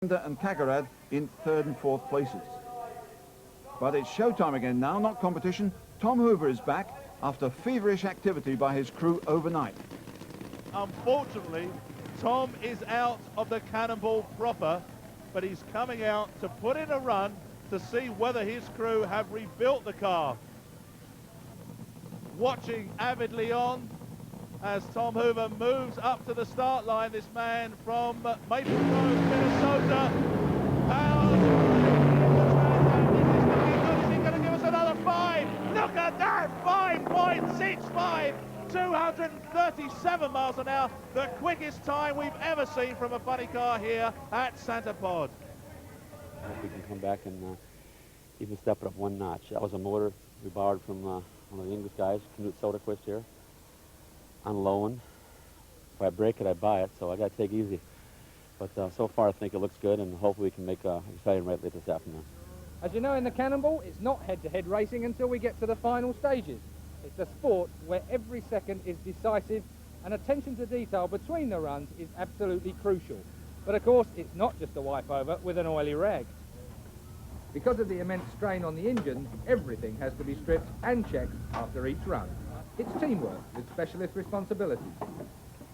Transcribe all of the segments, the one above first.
and Kagarad in 3rd and 4th places. But it's showtime again now, not competition. Tom Hoover is back after feverish activity by his crew overnight. Unfortunately, Tom is out of the Cannonball proper, but he's coming out to put in a run to see whether his crew have rebuilt the car. Watching avidly on as Tom Hoover moves up to the start line, this man from Maple Grove, Minnesota. Is he going to give us another 5? Look at that, 5.65, 237 miles an hour, the quickest time we've ever seen from a funny car here at Santa Pod. I hope we can come back and even step it up one notch. That was a motor we borrowed from one of the English guys, Knut Soderquist here, on loan. If I break it, I buy it, so I got to take it easy. But so far, I think it looks good, and hopefully we can make an exciting race this afternoon. As you know, in the Cannonball, it's not head-to-head racing until we get to the final stages. It's a sport where every second is decisive, and attention to detail between the runs is absolutely crucial. But of course, it's not just a wipe over with an oily rag. Because of the immense strain on the engine, everything has to be stripped and checked after each run. It's teamwork with specialist responsibilities.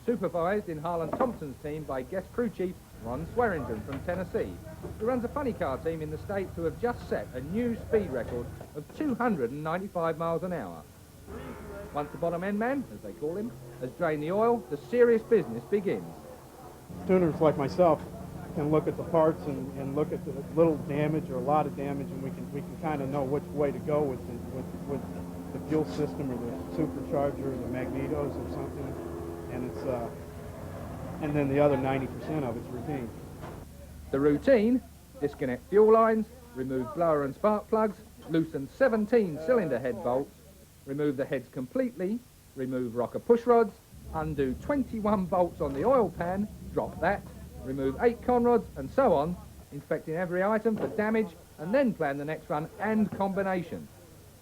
Supervised in Harlan Thompson's team by guest crew chief Ron Swearingen from Tennessee, who runs a funny car team in the States who have just set a new speed record of 295 miles an hour. Once the bottom end man, as they call him, has drained the oil, the serious business begins. Tuners like myself can look at the parts and look at the little damage or a lot of damage, and we can kind of know which way to go with the fuel system or the supercharger or the magnetos or something, and it's and then the other 90% of it's routine. The routine: disconnect fuel lines, remove blower and spark plugs, loosen 17 cylinder head bolts, remove the heads completely, remove rocker push rods, undo 21 bolts on the oil pan, drop that, remove 8 conrods, and so on, inspecting every item for damage, and then plan the next run and combination.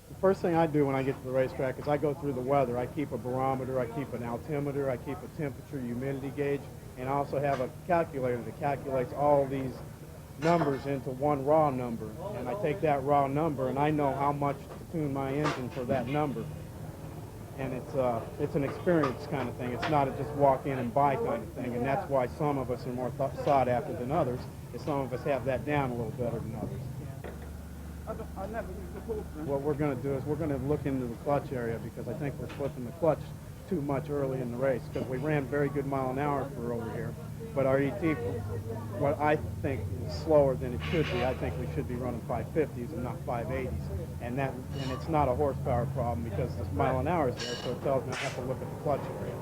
The first thing I do when I get to the racetrack is I go through the weather. I keep a barometer, I keep an altimeter, I keep a temperature, humidity gauge, and I also have a calculator that calculates all these numbers into one raw number. And I take that raw number and I know how much to tune my engine for that number. And it's an experience kind of thing. It's not a just walk in and buy kind of thing, and that's why some of us are more sought after than others, and some of us have that down a little better than others. What we're going to do is we're going to look into the clutch area, because I think we're slipping the clutch too much early in the race, because we ran very good mile an hour for over here, but our ET, what I think is slower than it should be. I think we should be running 550s and not 580s, and it's not a horsepower problem because this mile an hour is there, so it tells me I have to look at the clutch area.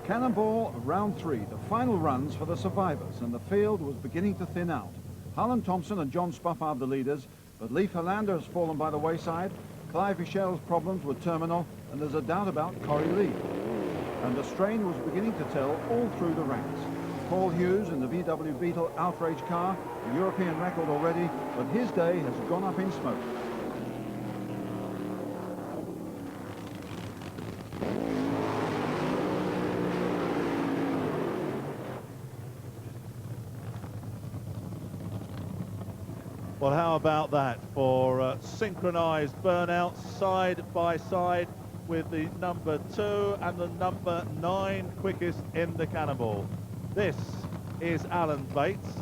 Cannonball round 3, the final runs for the survivors, and the field was beginning to thin out. Harlan Thompson and John Spuffard the leaders, but Leif Hollander has fallen by the wayside. Clive Michel's problems were terminal, and there's a doubt about Corey Lee. And the strain was beginning to tell all through the ranks. Paul Hughes in the VW Beetle outrage car, a European record already, but his day has gone up in smoke. Well, how about that for synchronized burnouts side by side with the number 2 and the number 9 quickest in the Cannonball. This is Alan Bates,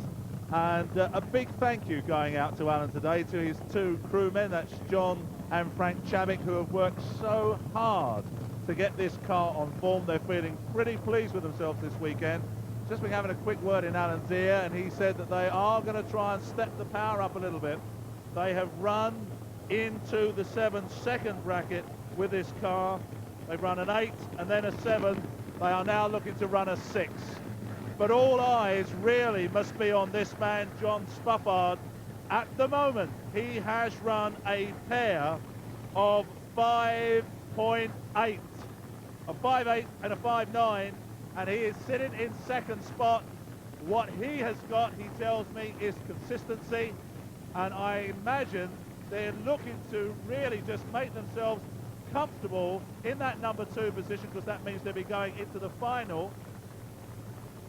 and a big thank you going out to Alan today, to his 2 crewmen, that's John and Frank Chabik, who have worked so hard to get this car on form. They're feeling pretty pleased with themselves this weekend. Just been having a quick word in Alan's ear, and he said that they are going to try and step the power up a little bit. They have run into the 7-second bracket with this car. They've run an 8 and then a 7. They are now looking to run a 6. But all eyes really must be on this man, John Spuffard. At the moment, he has run a pair of 5.8, a 5.8 and a 5.9. And he is sitting in second spot. What he has got, he tells me, is consistency. And I imagine they're looking to really just make themselves comfortable in that number 2 position, because that means they'll be going into the final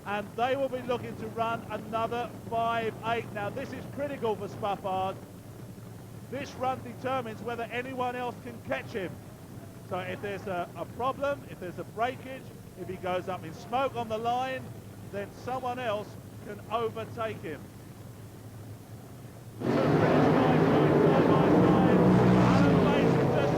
and they will be looking to run another 5.8. Now, this is critical for Spafford. This run determines whether anyone else can catch him. So if there's a problem, if there's a breakage, if he goes up in smoke on the line, then someone else can overtake him. So British guys going side by side. Alan Bates just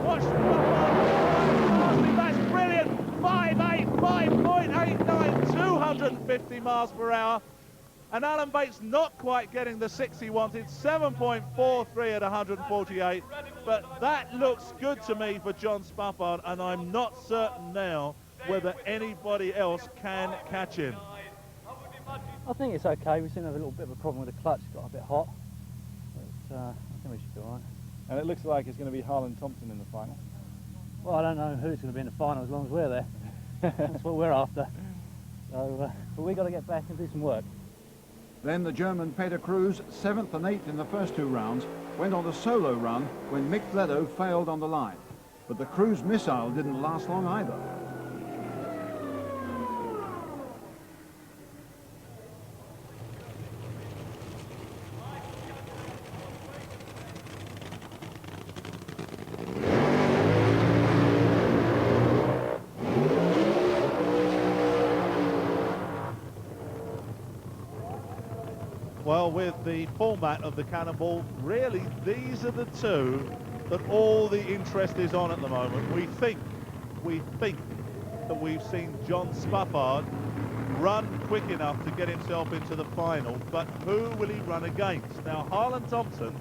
watch Spafford. That's brilliant. 5.8, 5.89, 250 miles per hour. And Alan Bates not quite getting the 6 he wanted, 7.43 at 148. But that looks good to me for John Spafford, and I'm not certain now whether anybody else can catch him. I think it's okay. We seem to have a little bit of a problem with the clutch. It's got a bit hot. But I think we should be all right. And it looks like it's going to be Harlan Thompson in the final. Well, I don't know who's going to be in the final as long as we're there. That's what we're after. So, but we've got to get back and do some work. Then the German Peter Cruz, 7th and 8th in the first 2 rounds, went on a solo run when Mick Bledo failed on the line. But the Cruz missile didn't last long either. Well, with the format of the Cannonball, really these are the two that all the interest is on at the moment. We think that we've seen John Spafford run quick enough to get himself into the final, but who will he run against? Now, Harlan Thompson,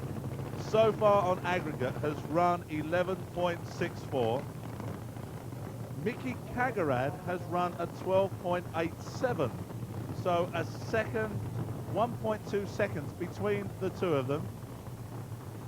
so far on aggregate, has run 11.64. Mickey Kagarad has run a 12.87. So a second, 1.2 seconds between the two of them.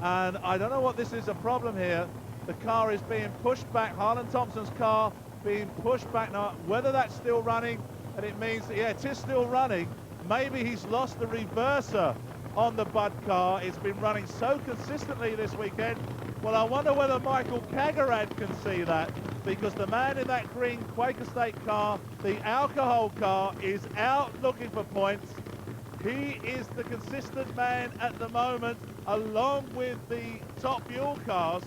And I don't know what this is a problem here. The car is being pushed back. Harlan Thompson's car being pushed back now. Whether that's still running, and it means that, yeah, it is still running. Maybe he's lost the reverser on the Bud car. It's been running so consistently this weekend. Well, I wonder whether Michael Kagarad can see that, because the man in that green Quaker State car, the alcohol car, is out looking for points. He is the consistent man at the moment, along with the top fuel cars,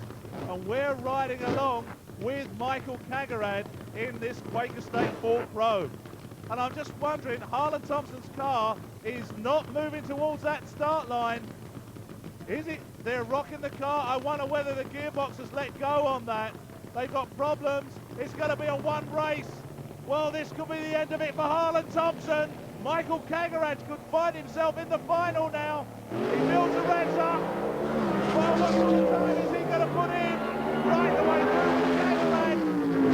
and we're riding along with Michael Kagarad in this Quaker State Full Pro. And I'm just wondering, Harlan Thompson's car is not moving towards that start line. Is it? They're rocking the car. I wonder whether the gearbox has let go on that. They've got problems. It's going to be a one race. Well, this could be the end of it for Harlan Thompson. Michael Kagarad could find himself in the final now. He builds a reds up. Well, what sort of time is he going to put in? Right the way through Kagarad.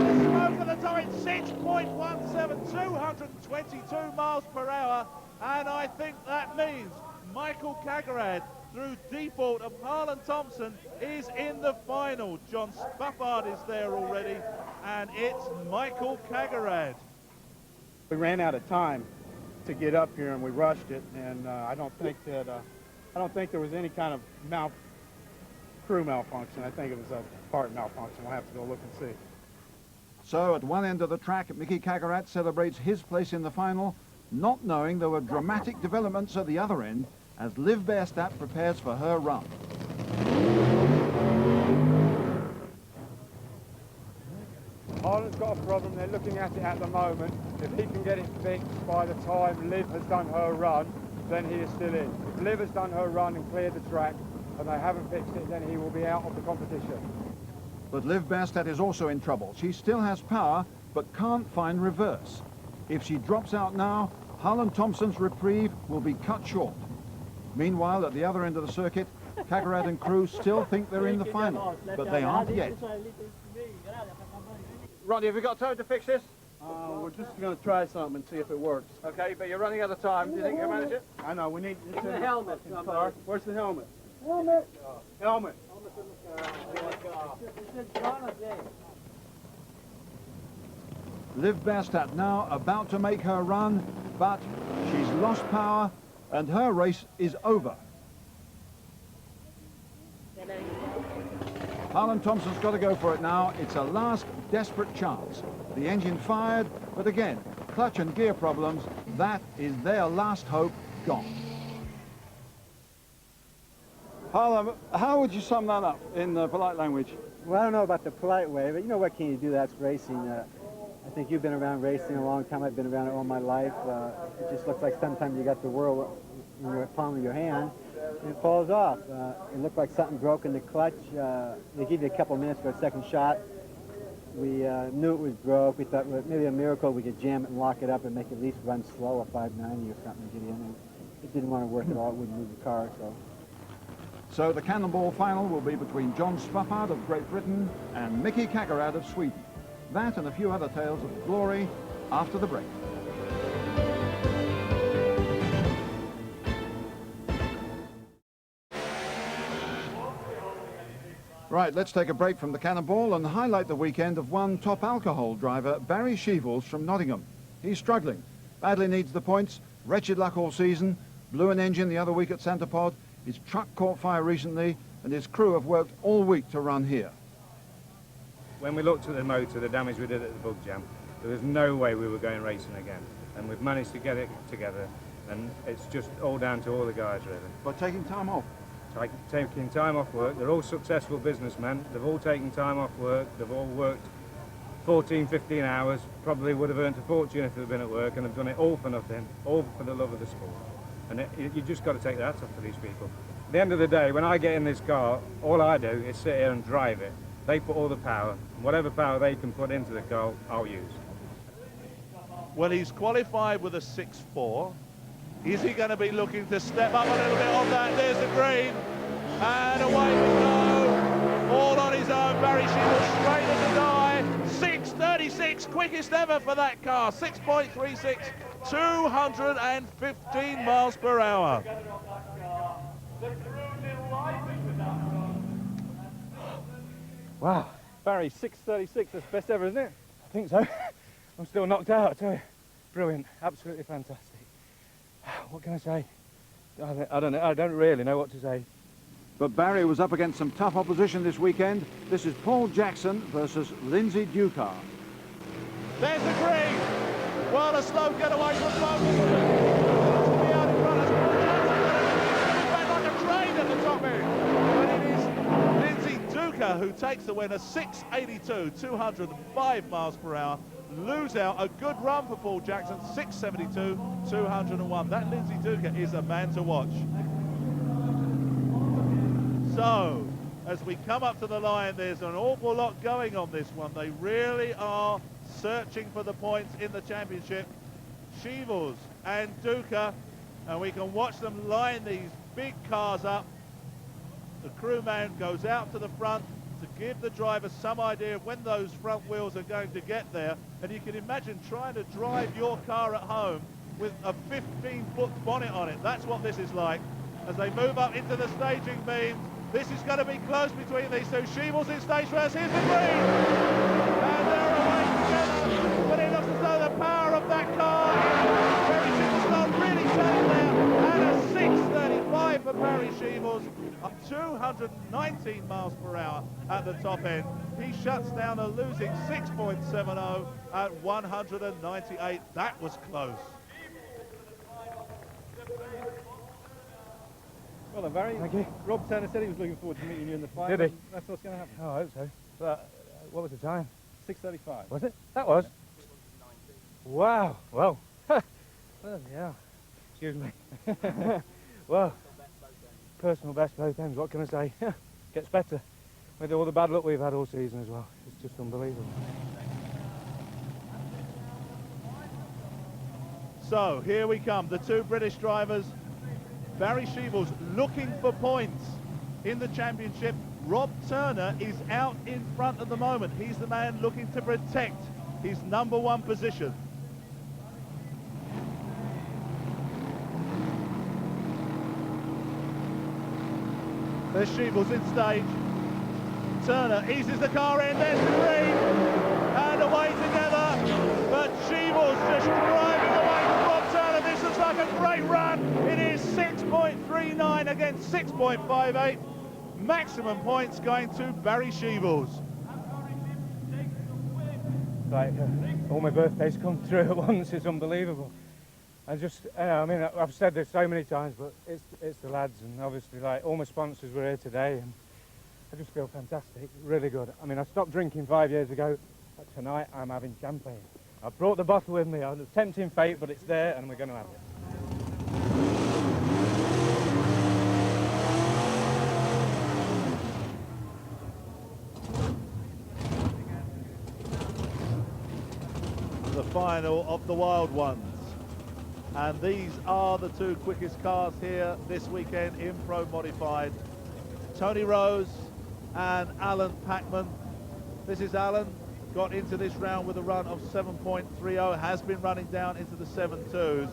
The smoke at the time, 6.17, 222 miles per hour. And I think that means Michael Kagarad, through default of Harlan Thompson, is in the final. John Spafford is there already, and it's Michael Kagarad. We ran out of time to get up here, and we rushed it, and I don't think there was any kind of crew malfunction. I think it was a part malfunction. We'll have to go look and see. So at one end of the track, Mickey Kagarad celebrates his place in the final, not knowing there were dramatic developments at the other end as Liv Bierstadt prepares for her run. Harlan's got a problem. They're looking at it at the moment. If he can get it fixed by the time Liv has done her run, then he is still in. If Liv has done her run and cleared the track and they haven't fixed it, then he will be out of the competition. But Liv Bierstadt is also in trouble. She still has power, but can't find reverse. If she drops out now, Harlan Thompson's reprieve will be cut short. Meanwhile, at the other end of the circuit, Kagarad and Cruz still think they're in the final, but they aren't yet. Ronnie, have you got time to fix this? We're just going to try something and see if it works. Okay, but you're running out of time. Do you think you can manage it? I know, we need... It's the helmet. In the car. Where's the helmet? Helmet. Helmet. Liv Bierstadt now about to make her run, but she's lost power and her race is over. Harlan Thompson's got to go for it now. It's a last desperate chance. The engine fired, but again, clutch and gear problems, that is their last hope gone. Harlem, how would you sum that up in polite language? Well, I don't know about the polite way, but you know, what can you do? That's racing. I think you've been around racing a long time. I've been around it all my life. It just looks like sometimes you got the world in your palm of your hand, and it falls off. It looked like something broke in the clutch. They give you a couple minutes for a second shot. We knew it was broke. We thought, well, maybe a miracle we could jam it and lock it up and make it at least run slow, a 590 or something to get in. And it didn't want to work at all. It wouldn't move the car, so. So the Cannonball final will be between John Spuppard of Great Britain and Mickey Kakarad of Sweden. That and a few other tales of glory after the break. Right, let's take a break from the Cannonball and highlight the weekend of one top alcohol driver, Barry Sheevels from Nottingham. He's struggling, badly needs the points, wretched luck all season, blew an engine the other week at Centre Pod, his truck caught fire recently, and his crew have worked all week to run here. When we looked at the motor, the damage we did at the bug jam, there was no way we were going racing again. And we've managed to get it together, and it's just all down to all the guys, really. By taking time off? Taking time off work. They're all successful businessmen. They've all taken time off work. They've all worked 14, 15 hours. Probably would have earned a fortune if they'd been at work, and they've done it all for nothing, all for the love of the sport. And you just got to take that off for these people. At the end of the day, when I get in this car, all I do is sit here and drive it. They put all the power. Whatever power they can put into the car, I'll use. Well, he's qualified with a 6.4. Is he going to be looking to step up a little bit on that? There's the green. And away we go. All on his own. Barry Sheevels straight as a die. 6.36, quickest ever for that car. 6.36, 215 miles per hour. Wow, Barry, 6.36, that's best ever, isn't it? I think so. I'm still knocked out, I tell you. Brilliant, absolutely fantastic. What can I say? I don't know, I don't really know what to say. But Barry was up against some tough opposition this weekend. This is Paul Jackson versus Lindsay Ducar. There's the green. Well, a slow getaway from Logan. To be out in front as Paul Jackson back like a train at the top end. And it is Lindsay Ducar who takes the winner, 6.82, 205 miles per hour. Lose out, a good run for Paul Jackson, 6.72, 201. That Lindsay Ducar is a man to watch. So, as we come up to the line, there's an awful lot going on this one. They really are searching for the points in the championship. Sheevels and Ducar, and we can watch them line these big cars up. The crewman goes out to the front to give the driver some idea of when those front wheels are going to get there. And you can imagine trying to drive your car at home with a 15-foot bonnet on it. That's what this is like. As they move up into the staging beam, this is going to be close between these two. Sheevels in stage first. Here's the green. And they're away together. But it looks as though the power of that car is Barry Sheevels not really turning there. And a 6.35 for Barry Sheevels. Up 219 miles per hour at the top end. He shuts down a losing 6.70 at 198. That was close. Well then, Barry, thank you. Rob Turner said he was looking forward to meeting you in the final. Did he? That's what's going to happen. Oh, I hope so. But, what was the time? 6.35. Was it? That was? Wow. Well, yeah. Excuse me. Well, personal best both ends. What can I say? Gets better with all the bad luck we've had all season as well. It's just unbelievable. So here we come, the two British drivers. Barry Sheevels looking for points in the championship. Rob Turner is out in front at the moment. He's the man looking to protect his #1 position. There's Sheevels in stage. Turner eases the car in, there's the green, and away together. But Sheevels just driving away from Rob Turner. This looks like a great run. It is 6.39 against 6.58. Maximum points going to Barry Sheevels. Right, all my birthdays come through at once. It's unbelievable. I just, I mean, I've said this so many times, but it's the lads, and obviously, like, all my sponsors were here today, and I just feel fantastic, really good. I mean, I stopped drinking 5 years ago, but tonight I'm having champagne. I brought the bottle with me. I was tempting fate, but it's there, and we're going to have it. The final of the Wild Ones. And these are the two quickest cars here this weekend in Pro Modified. Tony Rose and Alan Packman. This is Alan, got into this round with a run of 7.30, has been running down into the 7.2s.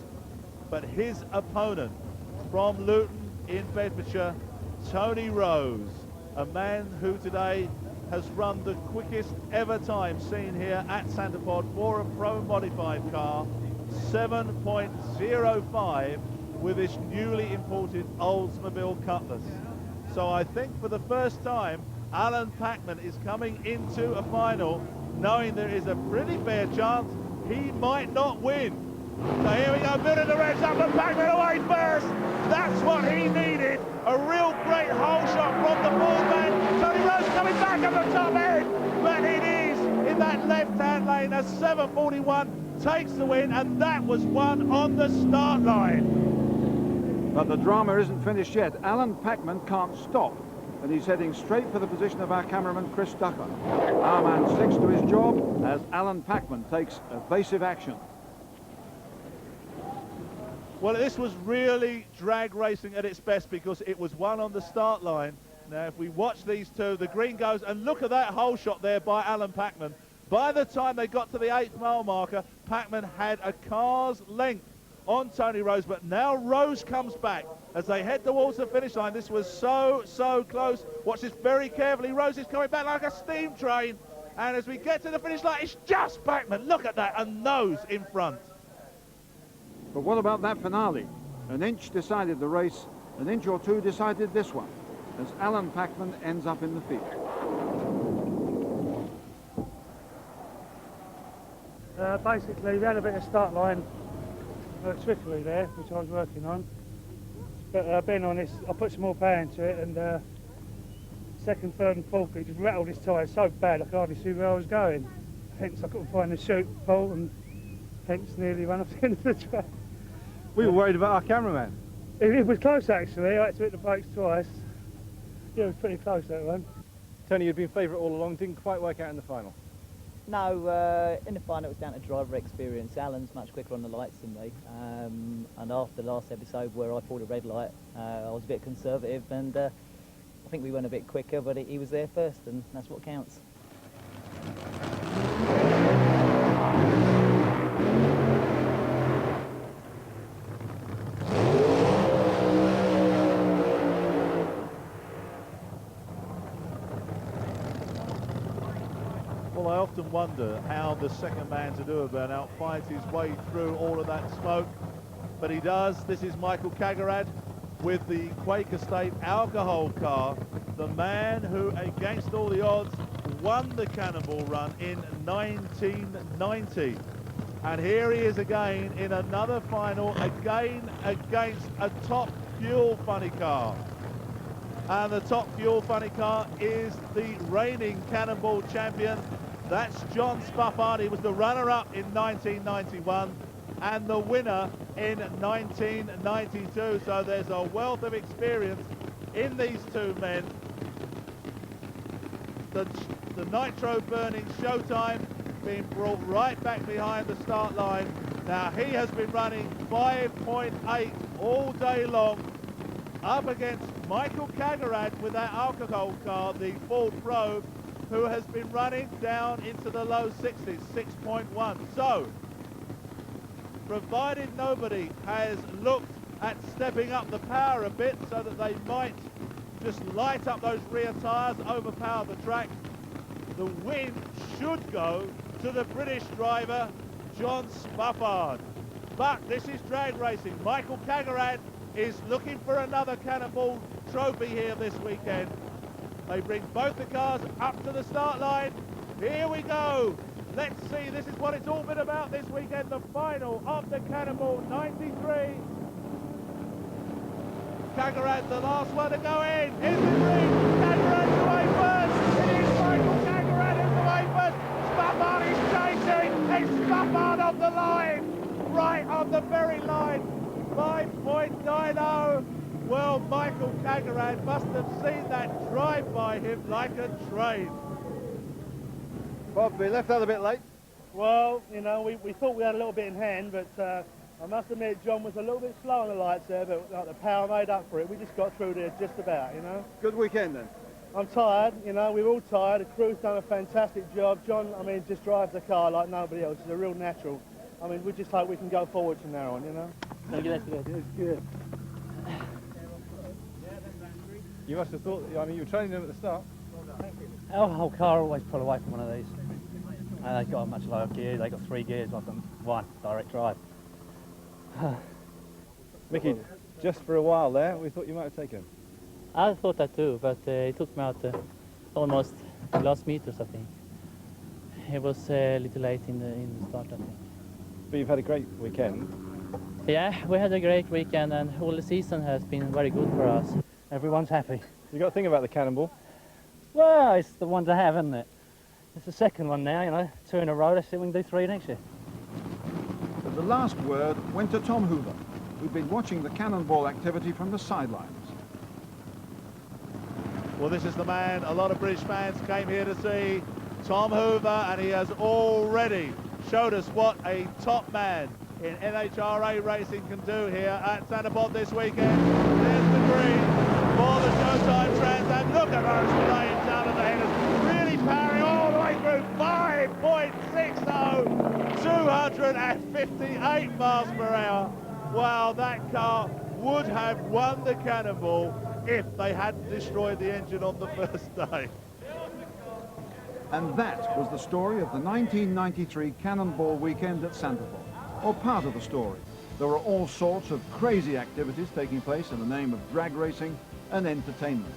But his opponent from Luton in Bedfordshire, Tony Rose, a man who today has run the quickest ever time seen here at Santapod for a Pro Modified car, 7.05 with this newly imported Oldsmobile Cutlass. So I think for the first time, Alan Packman is coming into a final knowing there is a pretty fair chance he might not win. So here we go, building the reds up and Packman away first. That's what he needed. A real great hole shot from the ball man. Tony Rose coming back at the top end. But it is in that left-hand lane. A 7.41 takes the win, and that was won on the start line. But the drama isn't finished yet. Alan Packman can't stop, and he's heading straight for the position of our cameraman, Chris Ducker. Our man sticks to his job as Alan Packman takes evasive action. Well, this was really drag racing at its best because it was won on the start line. Now, if we watch these two, the green goes, and look at that hole shot there by Alan Packman. By the time they got to the 8th mile marker, Packman had a car's length on Tony Rose, but now Rose comes back as they head towards the finish line. This was so close. Watch this very carefully. Rose is coming back like a steam train, and as we get to the finish line, it's just Packman. Look at that, a nose in front. But what about that finale? An inch decided the race, an inch or two decided this one, as Alan Packman ends up in the field. Basically, we had a bit of start line trickery there, which I was working on. But being honest, I put some more power into it, and second, third and fourth, it just rattled his tyres so bad I could hardly see where I was going. Hence, I couldn't find the chute pole, and hence nearly ran off the end of the track. We were worried about our cameraman. It was close, actually. I had to hit the brakes twice. Yeah, it was pretty close, that one. Tony, you'd been favourite all along, didn't quite work out in the final. No, in the final it was down to driver experience. Alan's much quicker on the lights than me, and after the last episode where I pulled a red light, I was a bit conservative, and I think we went a bit quicker, but he was there first, and that's what counts. Well, I often wonder how the second man to do a burnout finds his way through all of that smoke, but he does. This is Michael Cagarad with the Quaker State alcohol car, the man who, against all the odds, won the Cannonball run in 1990. And here he is again in another final, again against a top fuel funny car. And the top fuel funny car is the reigning Cannonball champion. That's John Spuffard. He was the runner-up in 1991 and the winner in 1992. So there's a wealth of experience in these two men. The nitro-burning Showtime being brought right back behind the start line. Now he has been running 5.8 all day long, up against Michael Cagarad with that alcohol car, the Ford Probe, who has been running down into the low 60s, 6.1. So, provided nobody has looked at stepping up the power a bit so that they might just light up those rear tyres, overpower the track, the win should go to the British driver, John Spuffard. But this is drag racing. Michael Cagarad is looking for another Cannonball trophy here this weekend. They bring both the cars up to the start line. Here we go. Let's see, this is what it's all been about this weekend, the final of the Cannonball 93. Caggarad's the last one to go in. Here's the green. Caggarad's away first. It is Michael Caggarad who's away first. Spaffard is chasing. It's Spaffard on the line. Right on the very line. 5.90. Well, Michael Caggarad must have seen that drive by him like a train. Bob, we left out a bit late. Well, you know, we thought we had a little bit in hand, but I must admit John was a little bit slow on the lights there, but like, the power made up for it. We just got through there just about, you know. Good weekend then. I'm tired, you know, we're all tired. The crew's done a fantastic job. John, I mean, just drives the car like nobody else. He's a real natural. I mean, we just hope we can go forward from now on, you know. Thank you, that's good. It's good. You must have thought, I mean, you were training them at the start. Our whole car always pull away from one of these. And they've got a much lower gear. They've got 3 gears, I've got 1, direct drive. Mickey, just for a while there, we thought you might have taken. I thought that too, but it took me out almost the last meters, I think. It was a little late in the start, I think. But you've had a great weekend. Yeah, we had a great weekend, and all the season has been very good for us. Everyone's happy. You got to think about the Cannonball. Well, it's the one to have, isn't it? It's the second one now, you know, 2 in a row. Let's see if we can do 3 next year. But the last word went to Tom Hoover, who'd been watching the Cannonball activity from the sidelines. Well, this is the man a lot of British fans came here to see, Tom Hoover, and he has already showed us what a top man in NHRA racing can do here at Cannonball this weekend. There's the green for the Showtime Trans, and look at those flames out of the headers, really powering all the way through. 5.60, 258 miles per hour. Wow, that car would have won the Cannonball if they hadn't destroyed the engine on the first day. And that was the story of the 1993 Cannonball weekend at Sandoval, or part of the story. There were all sorts of crazy activities taking place in the name of drag racing and entertainment.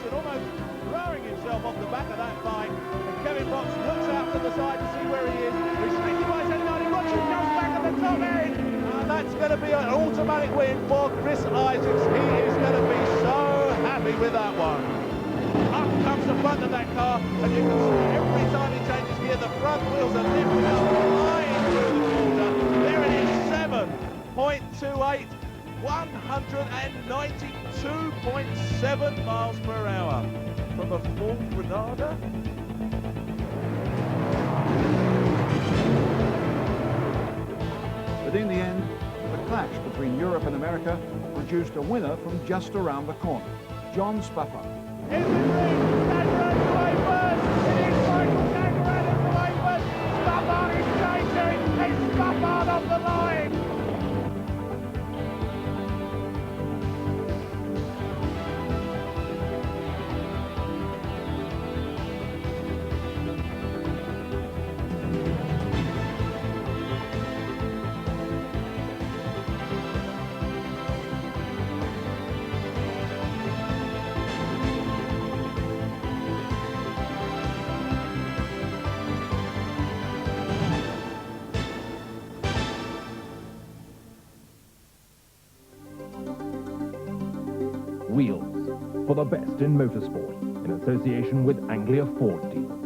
Almost throwing himself off the back of that bike, and Kevin Fox looks out to the side to see where he is. Restricted by 1090, Roger comes back at the top end, and that's going to be an automatic win for Chris Isaacs. He is going to be so happy with that one. Up comes the front of that car, and you can see every time he changes gear, the front wheels are lifting up, flying through the corner. There it is, 7.28. 192.7 miles per hour from a Ford Granada. But in the end, the clash between Europe and America produced a winner from just around the corner, John Spafford. Here's the green, Caggarad's away first. It is Michael Caggarad is away first. Spafford is chasing. It's Spafford on the line. Wheels, for the best in motorsport, in association with Anglia Ford dealers.